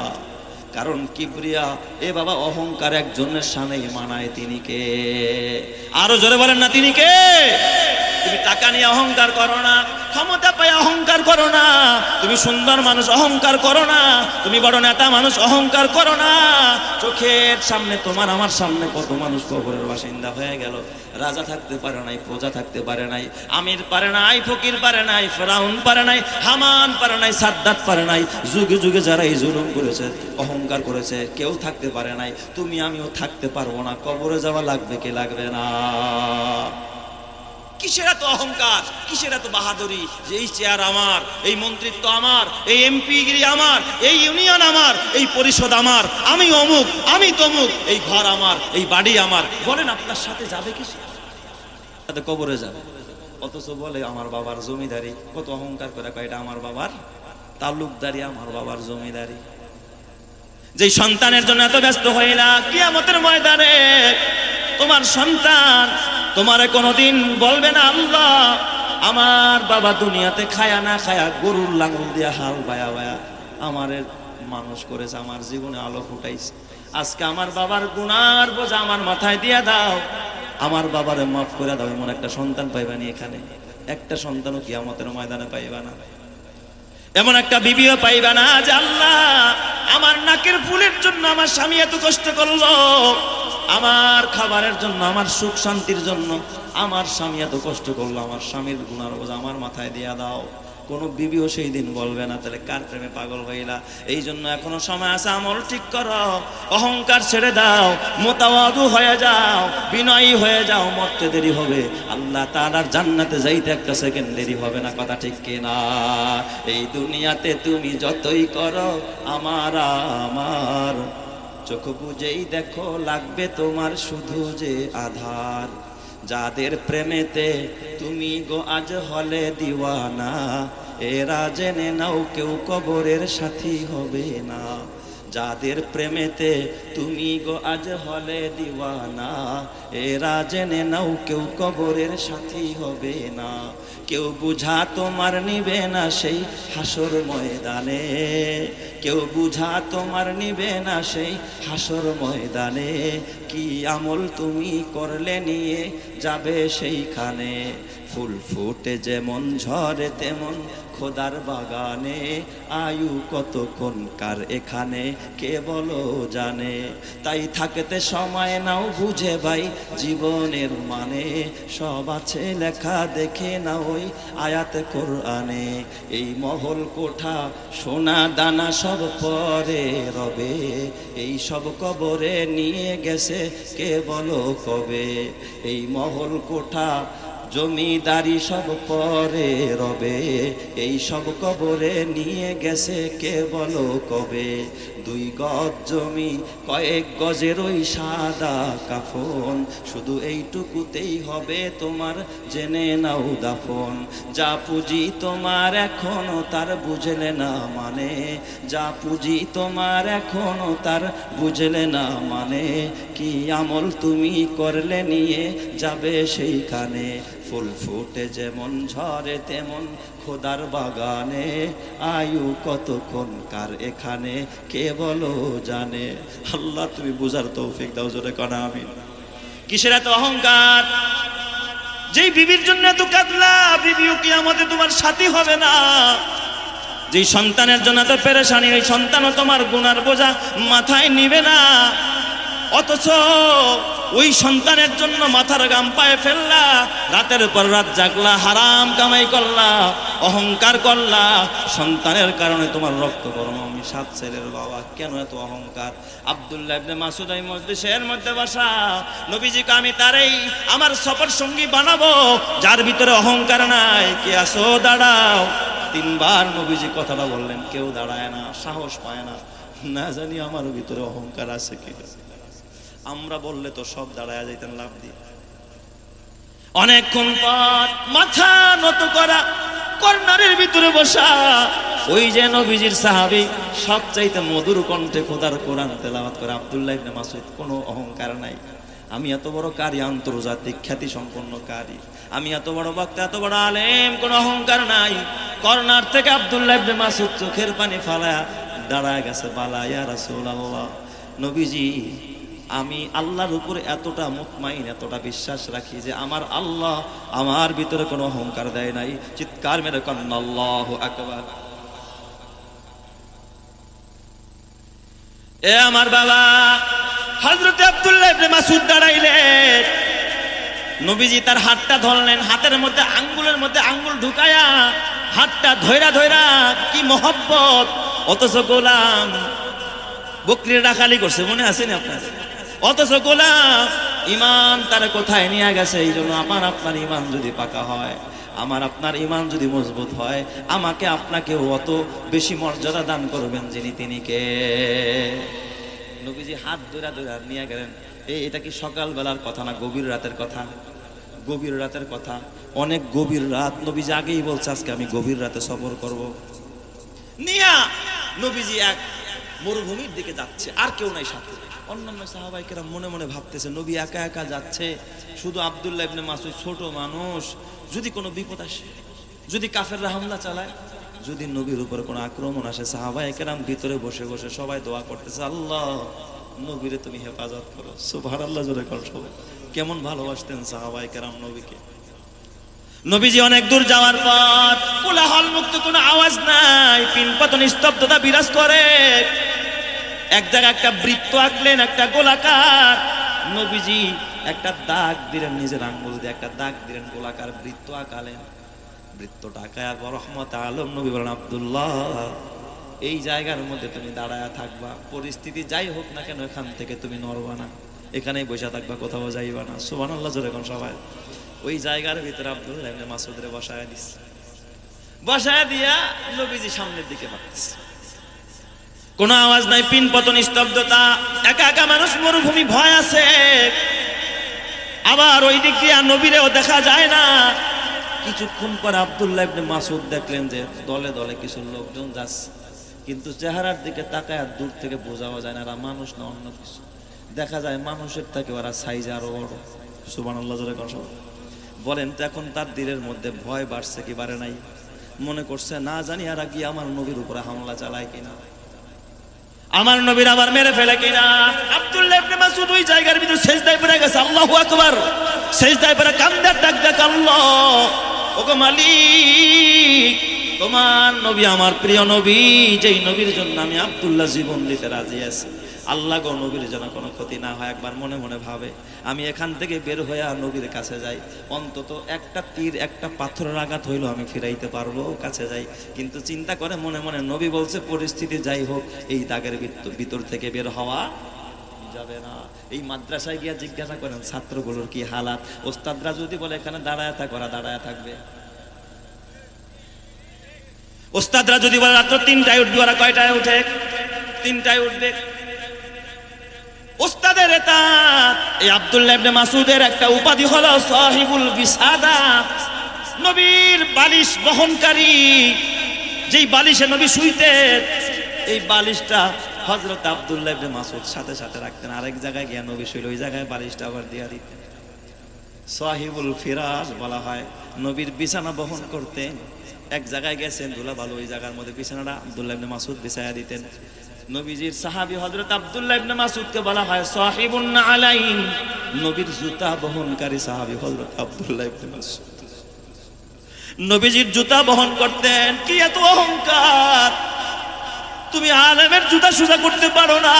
কারণ কিবরিয়া, এ বাবা, অহংকার একজনের শানেই মানায়। তিনি কে? আরো জোরে বলেন না, তিনি কে? তুমি টাকা নিয়ে অহংকার করো না, ক্ষমতা পায় অহংকার করো না, তুমি সুন্দর মানুষ অহংকার করো না, তুমি বড় নেতা মানুষ অহংকার করো না। চোখের সামনে তোমার আমার সামনে কত মানুষ কবরের বাসিন্দা হয়ে গেল। রাজা থাকতে পারে নাই, প্রজা থাকতে পারে নাই, আমির পারে নাই, ফকির পারে নাই, ফেরাউন পারে নাই, হামান পারে নাই, সাদ্দাত পারে নাই। যুগে যুগে যারা এই জুলুম করেছে, অহংকার করেছে, কেউ থাকতে পারে নাই। তুমি আমিও থাকতে পারবো না। কবরে যাওয়া লাগবে কি লাগবে না? কিসের এত অহংকার, কিসের এত বাহাদুরি যে এই চেয়ার আমার, এই মন্ত্রিত্ব আমার, এই এমপিগিরি আমার, এই ইউনিয়ন আমার, এই পরিষদ আমার, আমি অমুক, আমি তমুক, এই ঘর আমার, এই বাড়ি আমার। বলেন আপনার সাথে যাবে কিসে? সাথে কবরে যাবে। অথচ বলে আমার বাবার জমিদারি। কত অহংকার করে কয় এটা আমার বাবার তালুকদারি, আমার বাবার জমিদারি। যেই সন্তানের জন্য এত ব্যস্ত হইলা, কিয়ামতের ময়দানে তোমার সন্তান তোমারে কোনোদিন বলবে না, আল্লাহ আমার বাবা দুনিয়াতে খায়া না খায়া গরুর লাঙল দিয়া হাল বায়া বায়া আমারে মানুষ করেছে, আমার জীবনে আলো ফুটাইছে। আজকে আমার বাবার গুনার বোঝা আমার মাথায় দিয়া দাও, আমার বাবারে মাফ করে দাও। এমন একটা সন্তান পাইবা নি এখানে? একটা সন্তানও কিয়ামতের ময়দানে পাইবা না। এমন একটা বিবিও পাইবা না যে আল্লাহ আমার নাকের ফুলের জন্য আমার স্বামী এত কষ্ট করলো, আমার খাবারের জন্য, আমার সুখ শান্তির জন্য আমার স্বামী এত কষ্ট করলো, আমার স্বামীর গুনার বোঝা আমার মাথায় দিয়া দাও। কোনো বিবিও সেই দিন বলবে না। তাহলে কার প্রেমে পাগল হইলা? এই জন্য এখনো সময় আছে, আমল ঠিক করো, অহংকার ছেড়ে দাও, মুতাওয়াদু হয়ে যাও, বিনয়ী হয়ে যাও। মরতে দেরি হবে, আল্লাহ তাআলার জান্নাতে যাইতে একটা সেকেন্ড দেরি হবে না। কথা ঠিক কিনা? এই দুনিয়াতে তুমি যতই করো আমার আমার চোখ বুঝেই দেখো, লাগবে তোমার শুধু যে আধার। যাদের প্রেমেতে তুমি গো আজ হলে দিওয়ানা, এরা জেনে নাও কেউ কবরের সাথী হবে না। যাদের প্রেমেতে তুমি গো আজ হলে দিওয়ানা, এরা জেনে নাও কেউ কবরের সাথী হবে না। কেউ বুঝা তোমার নিবে না সেই হাসর ময়দানে, কেউ বুঝা তোমার নিবে না সেই হাসর ময়দানে। কি আমল তুমি করলে নিয়ে যাবে সেইখানে, ফুল ফুটে যেমন ঝরে তেমন খোদার বাগানে। আয়ু কতক্ষণ কার এখানে কে বলো জানে। তাই থাকতে সময় নাও বুঝে ভাই জীবনের মানে, সব আছে লেখা দেখে না ওই আয়াত কোরআনে। এই মহল কোঠা সোনা দানা সব পরে রবে, এই সব কবরে নিয়ে গেছে কে বলো কবে। এই মহল কোঠা জমিদারি সব পরে রবে, এই সব কবরে নিয়ে গেছে কে বলো কবে। 2 গজ জমি কয়েক গজের ওই সাদা কাফন, শুধু এইটুকুতেই হবে তোমার জেনে নাও দাফন। যা পুঁজি তোমার এখনো তার বুঝলে না মানে, যা পুঁজি তোমার এখনো তার বুঝলে না মানে। কি আমল তুমি করলে নিয়ে যাবে সেইখানে, ফুল ফুটে যেমন ঝরে তেমন খোদার বাগানে। আয়ু কতক্ষণ কার এখানে কে বলো জানে। আল্লাহ তুমি বুঝার তৌফিক দাও, জোরে কনা আমিন। কিসের এত অহংকার? যেই বিবির জন্য এত কাঁদলা, বিবিও কিয়ামতে তোমার সাথী হবে না। যেই সন্তানের জন্য এত পেরেশানি, ওই সন্তানও তোমার গুনার বোঝা মাথায় নিবে না। অথচ ওই সন্তানের জন্য মাথার গাম পায়ে ফেললা, রাতের পর রাত জাগলা, হারাম কামাই করলা, অহংকার করলা। সন্তানের কারণে তোমার রক্ত গরম। আমি 7 ছেলের বাবা, কেন এত অহংকার? আব্দুল্লাহ ইবনে মাসউদ এই মজলিসের মধ্যে বসা, নবীজিকে আমি তারই আমার সফর সঙ্গী বানাবো যার ভিতরে অহংকার নাই। কে আসো দাঁড়াও। 3 বার নবীজি কথাটা বললেন, কেউ দাঁড়ায় না, সাহস পায় না। না জানি আমার ভিতরে অহংকার আছে কি। আমরা বললে তো সব দাঁড়ায় যাইতেন লাভ দিয়ে। অনেকক্ষণ পর মাথা নত করা, কর্নারের ভিতরে বসা ওই যে নবীজির সাহাবী, সবচাইতে মধুর কণ্ঠে খোদার কোরআন তেলাওয়াত করে আব্দুল্লাহ ইবনে মাসউদ। কোনো অহংকার নাই। আমি এত বড় কারি, আন্তর্জাতিক খ্যাতি সম্পন্ন কারি, আমি এত বড় বক্তা, এত বড় আলেম, কোনো অহংকার নাই। কর্নার থেকে আব্দুল্লাহ ইবনে মাসউদ চোখের পানি ফালায়া দাঁড়ায় গেছে। বালা ইয়া রাসূলুল্লাহ, নবীজি আমি আল্লাহর উপরে এতটা মুতমাইন, এতটা বিশ্বাস রাখি যে আমার আল্লাহ আমার ভিতরে কোনো অহংকার দেয় নাই। চিৎকার মেরে কন্না আল্লাহু আকবার। এ আমার বাবা হযরত আব্দুল্লাহ ইবনে মাসউদ দাঁড়াইলেন। নবীজি তার হাতটা ধরলেন, হাতের মধ্যে আঙ্গুলের মধ্যে আঙ্গুল ঢুকায়া হাতটা ধইরা ধইরা, কি মহব্বত। অথচ গোলাম বকরির রাখালি করছে, মনে আছে না আপনার? অথচ গোলাম ইমান তার কোথায় নিয়ে গেছে। এই জন্য আমার আপনার ইমান যদি পাকা হয়, আমার আপনার ইমান যদি মজবুত হয়, আমাকে আপনাকে অত বেশি মর্যাদা দান করবেন যিনি, তিনি কে? নবীজি হাত ধরে ধরে নিয়ে গেলেন। এটা কি সকালবেলার কথা না গভীর রাতের কথা? গভীর রাতের কথা, অনেক গভীর রাত। নবীজি আগেই বলছে আজকে আমি গভীর রাতে সফর করব। নিয়া নবীজি এক মরুভূমির দিকে যাচ্ছে, আর কেউ নাই সাথে। অন্যান্য সাহাবায়ে কেরাম মনে মনে ভাবতেছে নবী একা একা যাচ্ছে, শুধু আব্দুল্লাহ ইবনে মাসউদ ছোট মানুষ, যদি কোনো বিপদ আসে, যদি কাফেররা হামলা চালায়, যদি নবীর উপর কোনো আক্রমণ আসে। সাহাবায়ে কেরাম ভিতরে বসে বসে সবাই দোয়া করতেছে, আল্লাহ নবীরে তুমি হেফাজত করো। সুবহানাল্লাহ, জোরে করো সবাই। কেমন ভালোবাসতেন সাহাবায়ে কেরাম নবীকে। নবীজি অনেক দূর যাওয়ার পর কোলাহল মুক্ত কোনো আওয়াজ নাই, পিনপতন স্তব্ধতা বিরাজ করে। এক জায়গায় একটা বৃত্ত আঁকলেন, একটা গোলাকার। নবীজি একটা দাগ দিলেন, নিজের আঙ্গুল দিয়ে একটা দাগ দিলেন, গোলাকার বৃত্ত আঁকালেন। বৃত্তটা আঁকায় রহমত আলম নবী বলেন, আব্দুল্লাহ এই জায়গার মধ্যে তুমি দাঁড়ায় থাকবা, পরিস্থিতি যাই হোক না কেন এখান থেকে তুমি নড়বা না, এখানেই বসে থাকবা, কোথাও যাইবা না। সুবহানাল্লাহ, জোরে কোন সবাই। ওই জায়গার ভিতরে আব্দুল্লাহ ইবনে মাসউদরে বসায় দিছে। বসায় দিয়া নবীজি সামনের দিকে ভাগতেছে, কোনো আওয়াজ নাই, পিনপতন স্তব্ধতা, একা একা মানুষ, মরুভূমি, ভয় আছে। আবার ওই দিক দিয়ে নবীরেও দেখা যায় না। কিছুক্ষণ পর আব্দুল্লাহ ইবনে মাসউদ দেখলেন যে দলে দলে কিছু লোকজন যাচ্ছে, কিন্তু চেহারার দিকে তাকায় দূর থেকে বোঝাও যায় না এরা মানুষ না অন্য কিছু। দেখা যায় মানুষের থেকে ওরা সাইজে আরো বড়। সুবহানাল্লাহ জোরে কথা বলেন। তো এখন তার দিলের মধ্যে ভয় বাড়ছে কি বাড়ে নাই? মনে করছে না জানি আর কি আমার নবীর উপরে হামলা চালায় কিনা, আমার নবীর আবার মেরে ফেলে কিনা। আব্দুল্লাহ ইবনে মাসউদ ওই জায়গার ভিতর সিজদায় পড়ে গেছে। আল্লাহু আকবার। সিজদায় পড়ে কান্দার ডাক ডাক, আল্লাহ ওগো মালিক, তোমার নবী আমার প্রিয় নবী, যেই নবীর জন্য আমি আব্দুল্লাহ জীবন দিতে রাজি আছি, আল্লাহ গো নবীর যেন কোনো ক্ষতি না হয়। একবার মনে মনে ভাবে আমি এখান থেকে বের হয়ে নবীর কাছে যাই, অন্তত একটা তীর একটা পাথরের আঘাত হইলো আমি ফিরাইতে পারবো, কাছে যাই। কিন্তু চিন্তা করে মনে মনে নবী বলছে পরিস্থিতি যাই হোক এই দাগের ভিতর থেকে বের হওয়া যাবে না। এই মাদ্রাসায় গিয়া জিজ্ঞাসা করেন ছাত্রগুলোর কি হালাত। ওস্তাদরা যদি বলে এখানে দাঁড়ায় থাক, ওরা দাঁড়ায় থাকবে। ওস্তাদরা যদি বলে রাত্র 3টায় উঠবে, ওরা কয়টায় উঠে? 3টায় উঠবে। ওস্তাদের এটা এই আব্দুল্লাহ ইবনে মাসউদের একটা উপাধি হলো সাহিবুল বিসাদা, নবীর বালিশ বহনকারী। যেই বালিশে নবী শুইতেন এই বালিশটা হযরত আব্দুল্লাহ ইবনে মাসউদ সাথে সাথে রাখতেন। আরেক জায়গায় গিয়া নবী শুইল ওই জায়গায় বালিশটা আবার দিয়া দিতেন। সাহিবুল ফিরাশ বলা হয়। নবীর বিছানা বহন করতেন, এক জায়গায় গেছেন ধুলা ভালো, ওই জায়গার মধ্যে বিছানাটা আব্দুল্লাহ ইবনে মাসউদ বিছায়া দিতেন। নবীজির সাহাবী হযরত আব্দুল্লাহ ইবনে মাসউদকে বলা হয় সাহিবুন আলাইন, নবীর জুতা বহনকারী সাহাবী হযরত আব্দুল্লাহ ইবনে মাসউদ। নবীজির জুতা বহন করতেন। কি এত অহংকার! তুমি আলেমের জুতা সোজা করতে পারো না।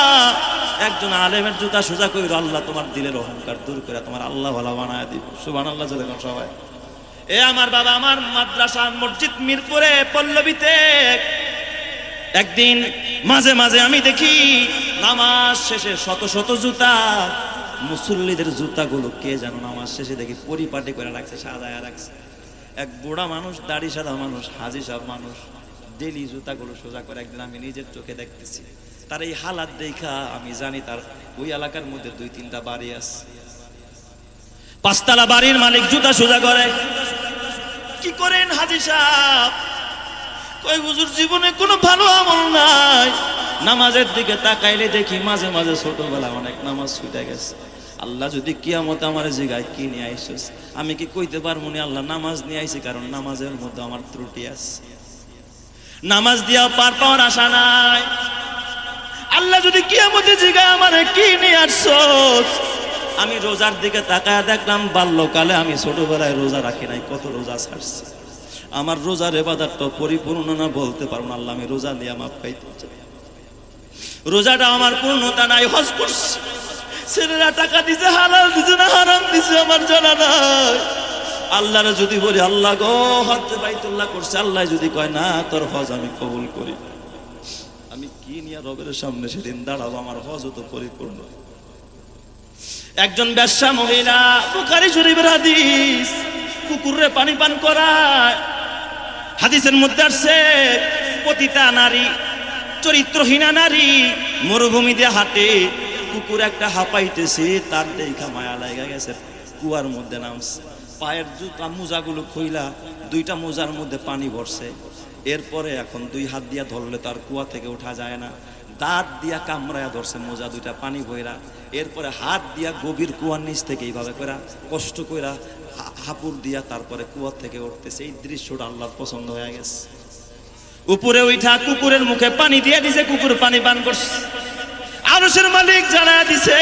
একজন আলেমের জুতা সোজা কইরো, আল্লাহ তোমার দিলের অহংকার দূর করে তোমার আল্লাহ ভালো বানায় দিব। সুবহানাল্লাহ জোরে কোন সবাই। এ আমার বাবা, আমার মাদ্রাসা মসজিদ মিরপুরে পল্লবীতে একদিন মাঝে মাঝে আমি দেখি নামাজ শেষে শত শত জুতা, মুসল্লিদের জুতাগুলো কে যেন নামাজ শেষে দেখি পরিপাটি করে রাখছে, সাজায়া রাখছে। এক বুড়া মানুষ, দাড়ি সাদা মানুষ, হাজি সাহেব মানুষ, ডেলি জুতাগুলো সোজা করে। একদিন আমি নিজের চোখে দেখতেছি। তার এই হালাত দেখা আমি জানি তার ওই এলাকার মধ্যে 2-3টা বাড়ি আছে, 5তলা বাড়ির মালিক জুতা সোজা করে। কি করেন হাজি সাহেব? কই হুজুর জীবনে কোনো ভালো আমল নাই। নামাজের দিকে তাকাইলে দেখি মাঝে মাঝে ছোটবেলা অনেক নামাজ ছুটে গেছে। আল্লাহ যদি কিয়ামতে আমার জিগায় কি নিয়ে আইছিস, আমি কি কইতে পারবো না আল্লাহ নামাজ নিয়ে আইছি, কারণ নামাজের মধ্যে আমার ত্রুটি আছে। নামাজ দিয়া পার পাওয়ার আশা নাই। আল্লাহ যদি কিয়ামতে জিগায় আমার কি নিয়ে আসছস, আমি রোজার দিকে তাকায় দেখলাম বাল্যকালে আমি ছোটবেলায় রোজা রাখি নাই, কত রোজা ছাড়ছি। আমার রোজার ইবাদতটা পরিপূর্ণ না বলতে পারবো না। আল্লাহ আমি রোজা দিয়ে মাপ পাইতে চাই। রোজাটা আমার পূর্ণতা নাই। হজ করছি, ছেলেরা টাকা দিছে, হালাল দিছে না হারাম দিছে আমার জানা নাই। আল্লাহরে যদি বলি আল্লাহ গো হজ বাইতুল্লাহ করছে, আল্লাহ যদি কয় না তোর হজ আমি কবুল করি, আমি কি নিয়ে রবের সামনে সেদিন দাঁড়াবো? আমার হজ তো পরিপূর্ণ। একজন বেশ্যা মহিলা, বুখারী শরীফের হাদিস, কুকুরে পানি পান করায়। হাদিসের মধ্যে আসছে পতিতা নারী, চরিত্রহীনা নারী মরুভূমি দিয়ে হাঁটে, কুকুর একটা হাঁপাইতেছে, তার দেখা মায়া লাগা গেছে, কুয়ার মধ্যে নামছে। পায়ের জুতা মোজাগুলো খুইলা 2টা মোজার মধ্যে পানি ভরছে। এরপরে এখন 2 হাত দিয়া ধরলে তার কুয়া থেকে ওঠা যায় না, দাঁত দিয়া কামড়ায়া ধরছে মোজা 2টা পানি বইরা। এরপরে হাত দিয়া গভীর কুয়ার নিচ থেকে এইভাবে কইরা কষ্ট কইরা হাপুর দিয়া তারপরে কুয়া থেকে উঠতেছে। এই দৃশ্যটা আল্লাহর পছন্দ হয়ে গেছে। উপরে উঠা কুকুরের মুখে পানি দিয়ে দিছে, কুকুর পানি পান করছে। আরশের মালিক জানায়া দিছে,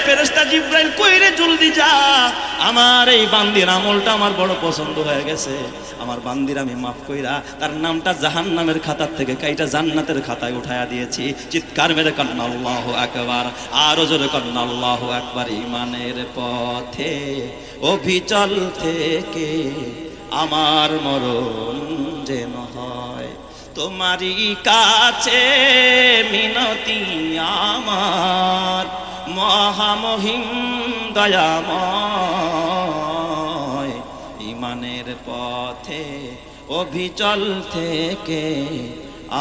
ফেরেশতা জিবরাইল কইরে জলদি যা, আমার এই বান্দির আমলটা আমার বড় পছন্দ হয়ে গেছে। আমার বান্দির আমি মাফ কইরা তার নামটা জাহান্নামের খাতার থেকে কাইটা জান্নাতের খাতায় উঠায়া দিয়েছি। চিৎকার মেরে কান্না আল্লাহু আকবার, আরো জোরে কান্না আল্লাহু আকবার। ইমানের পথে অবিচল থেকে আমার মরণ যেন হয়, তোমারই কাছে মিনতি আমার, মহামহিম দয়াময়। ইমানের পথে অবিচল থেকে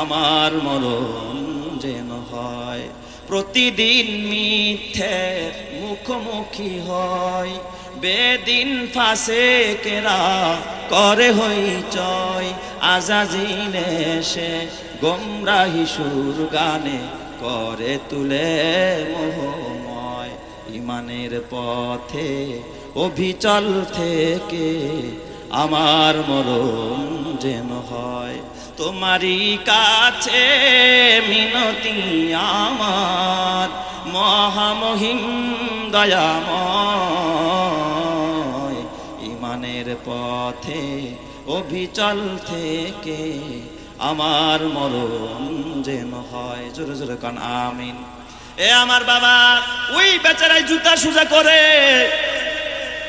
আমার মরণ যেন হয়, প্রতিদিন মিথ্যে মুখোমুখি হয়, বেদিন ফাসেকেরা করে হইচই, আজাজিল এসে গোমরাহি সুর গানে করে তুলে মোহময়। ইমানের পথে অভিচল থেকে আমার মরণ যেন হয়, তোমারই কাছে মিনতি আমার মহামহিম দয়াময়। ইমানের পথে অভিচল থেকে আমার মরণ যেন হয়। জোরে জোরে কান আমিন। এ আমার বাবা, ওই বেচারাই জুতা সোজা করে।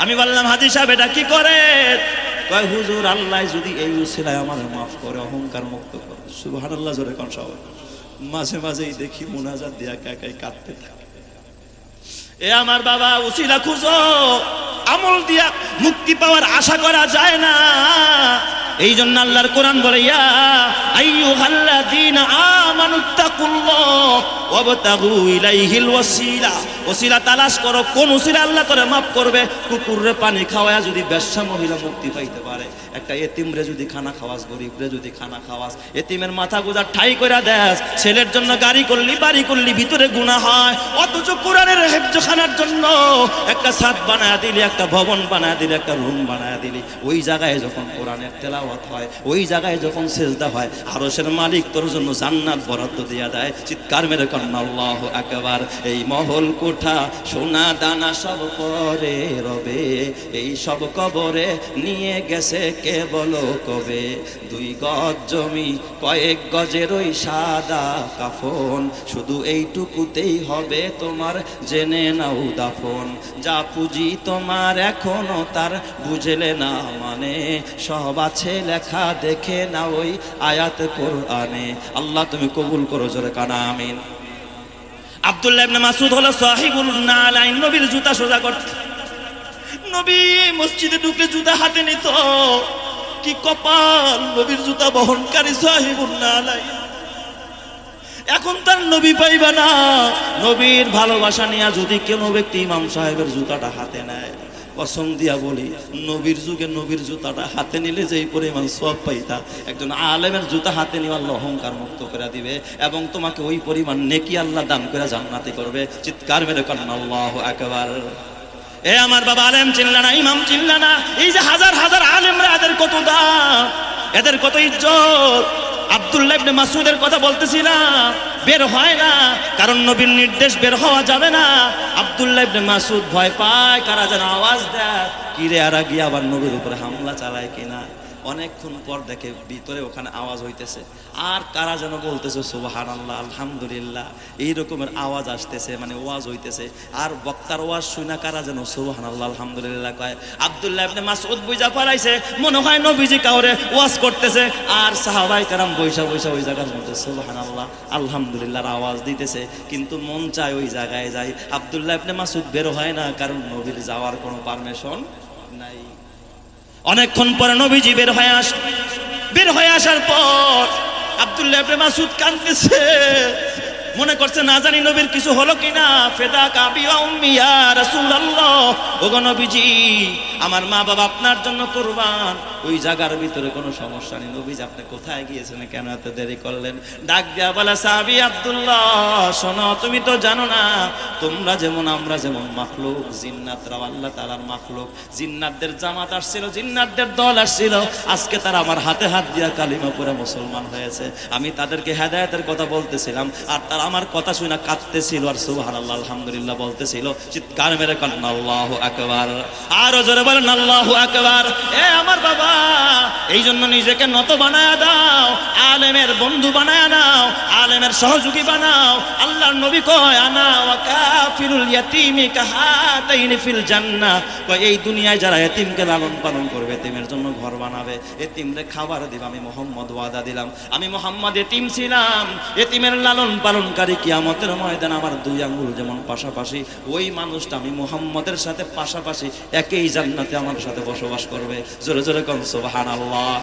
আমি বললাম হাজী সাহেব এটা কি করে? কয় হুজুর আল্লাহ যদি এই উসিলায় আমার মাফ করে, অহংকার মুক্ত করে। সুবহানাল্লাহ জোরে কান সবাই। মাঝে মাঝেই দেখি মুনাজাত দিয়া একাই কাঁদতে থাকে। এ আমার বাবা, উসিলা খুঁজো, আমল দিয়া মুক্তি পাওয়ার আশা করা যায় না। এই জন্য আল্লাহর কোরআন বলে, ইয়া আইয়ুহাল্লাযীনা আমানুত্তাকুল্লাহ ওয়াবতাগু ইলাইহিল ওয়াসিলা। ওসিলা তালাশ করো, কোন ওসিলা আল্লাহ করে মাফ করবে। কুকুররে পানি খাওয়ায়া যদি বেশ্যা মহিলা মুক্তি পাইতে পারে, একটা এতিমরে যদি খানা খাওয়াস, গরিবরে যদি খানা খাওয়াস, এতিমের মাথা গোজা ঠাই কইরা দেস, ছেলের জন্য গাড়ি করলি বাড়ি করলি ভিতরে গুনাহ হয়, অথচ কোরআনের হেফজখানার জন্য একটা ছাদ বানায়া দিলি, একটা ভবন বানায়া দিলি, একটা রুম বানায়া দিলি। ওই জায়গায় যখন কোরআনের তেলাওয়াত হয়, ওই জায়গায় যখন সেজদা হয়, আরশের মালিক তোর জন্য জান্নাত বরাদ্দ দিয়া দেয়। চিৎকার মেরে কন্না আল্লাহু আকবার। এই মহল কোঠা সোনা দানা সব পরে রবে, এই সব কবরে নিয়ে গেছে কে বলো কবে। 2 গজ জমি কয়েক গজের ওই সাদা কাফন, শুধু এইটুকুতেই হবে তোমার জেনে নাও দাফন। যা পুঁজি তোমার এখনো তার বুঝলে না মানে, সব আছে লেখা দেখে না ওই আয়াত কোরআনে। আল্লাহ তুমি কবুল করো, জোরে কানা আমিন। আব্দুল্লাহ ইবনে মাসউদ হলো সাহিবুল নালাইন, নবীর জুতা সোজা করত। নবী মসজিদে ঢুকলে জুতা হাতে নিত। কি কপাল, নবীর জুতা বহনকারী সাহিবুল নালাইন। এখন তার নবী পাইবা না। নবীর ভালোবাসা নিয়ে যদি কোনো ব্যক্তি ইমাম সাহেবের জুতাটা হাতে নেয়, কসম দিয়া বলি, নবীর যুগে নবীর জুতাটা হাতে নিলে যেই পরিমাণ সওয়াব পাইতা, একজন আলেমের জুতা হাতে নিয়ে আল্লাহ অহংকার মুক্ত করে দিবে এবং তোমাকে ওই পরিমাণ নেকি আল্লাহ দান করে জান্নাতি করবে। চিৎকার মেরে কন্না আল্লাহু আকবার। এ আমার বাবা, আলেম চিনলা না, ইমাম চিনলা না। এই যে হাজার হাজার আলেমরা, এদের কত দাম, এদের কত ইজ্জত। আব্দুল্লাহ ইবনে মাসউদের কথা বলতেছিলাম, বের হয় না কারণ নবীর নির্দেশ, বের হওয়া যাবে না। আব্দুল্লাহ ইবনে মাসউদ ভয় পায়, কারা যেন আওয়াজ দেয়, কিরে আরা গিয়ে আবার নবীর উপরে হামলা চালায় কিনা। অনেকক্ষণ পর দেখে ভিতরে ওখানে আওয়াজ হইতেছে, আর কারা যেন বলতেছে সুবহানাল্লাহ আলহামদুলিল্লাহ, এই রকমের আওয়াজ আসতেছে, মানে ওয়াজ হইতেছে। আর বক্তার ওয়াজ শুনে কারা যেন সুবহানাল্লাহ আলহামদুলিল্লাহ কয়। আব্দুল্লাহ ইবনে মাসউদ বুঝা পালাইছে, মনে হয় নবীজি কাউরে ওয়াজ করতেছে, আর সাহাবায়ে কেরাম বৈশা বৈশা ওই জায়গার মধ্যে সুবহানাল্লাহ আলহামদুলিল্লাহর আওয়াজ দিতেছে। কিন্তু মন চায় ওই জায়গায় যাই। আব্দুল্লাহ ইবনে মাসউদ বের হয় না, কারণ নবীর যাওয়ার কোনো পারমিশন নাই। অনেকক্ষণ পরে নবীজি বের হয়ে আসার পর আব্দুল্লাহ ইবনে মাসউদ কাঁদতেছে, মনে করছে না জানি নবীর কিছু হলো কিনা। ফেদা কাবি ওয়া উম্মি ইয়া রাসূলুল্লাহ, ওগো নবীজি আমার মা বাবা আপনার জন্য কুরবান। ওই জায়গার ভিতরে কোনো সমস্যা নেই, নবীজি আপনি কোথায় গিয়েছেন, কেন এত দেরি করলেন? ডাক দিয়া বলে, সাহাবী আব্দুল্লাহ শোনো, তুমি তো জানো না তোমরা যেমন আমরা যেমন মাখলুক, জিন্নাতরাও আল্লাহ তাআলার মাখলুক। জিন্নাতদের জামাত আসছিল, জিন্নাতদের দল আসছিল, আজকে তারা আমার হাতে হাত দিয়া কালিমা পড়ে মুসলমান হয়েছে। আমি তাদেরকে হেদায়েতের কথা বলতেছিলাম, আর তারা আমার কথা শুনে কাঁদতেছিল আর সুবহানাল্লাহ আলহামদুলিল্লাহ বলতেছিল। চিৎকার মেরে কন্না আল্লাহু আকবার। আরো জোরে বলেন আল্লাহু আকবার। এ আমার বাবা, এই জন্য নিজেকে নত বানায়া দাও, আলেমের বন্ধু বানায়া নাও, আলেমের সহযোগী বানাও। আল্লাহর নবী কয়, আনা ওয়া কাফিরুল ইয়াতীমি কাহাতাইনি ফিল জান্নাহ। কয় এই দুনিয়ায় যারা এতিমকে লালন পালন করবে, এতিমের জন্য ঘর বানাবে, এতিমরে খাবার দিবে, আমি মুহাম্মদ ওয়াদা দিলাম। আমি মুহাম্মদ এতিম ছিলাম, এতিমের লালন পালনকারী। কিয়ামতের ময়দানে আমার 2 আঙ্গুল যেমন পাশাপাশি, ওই মানুষটা আমি মুহাম্মদের সাথে পাশাপাশি একই জান্নাতে আমার সাথে বসবাস করবে। জোরে জোরে কোন সুবহানাল্লাহ।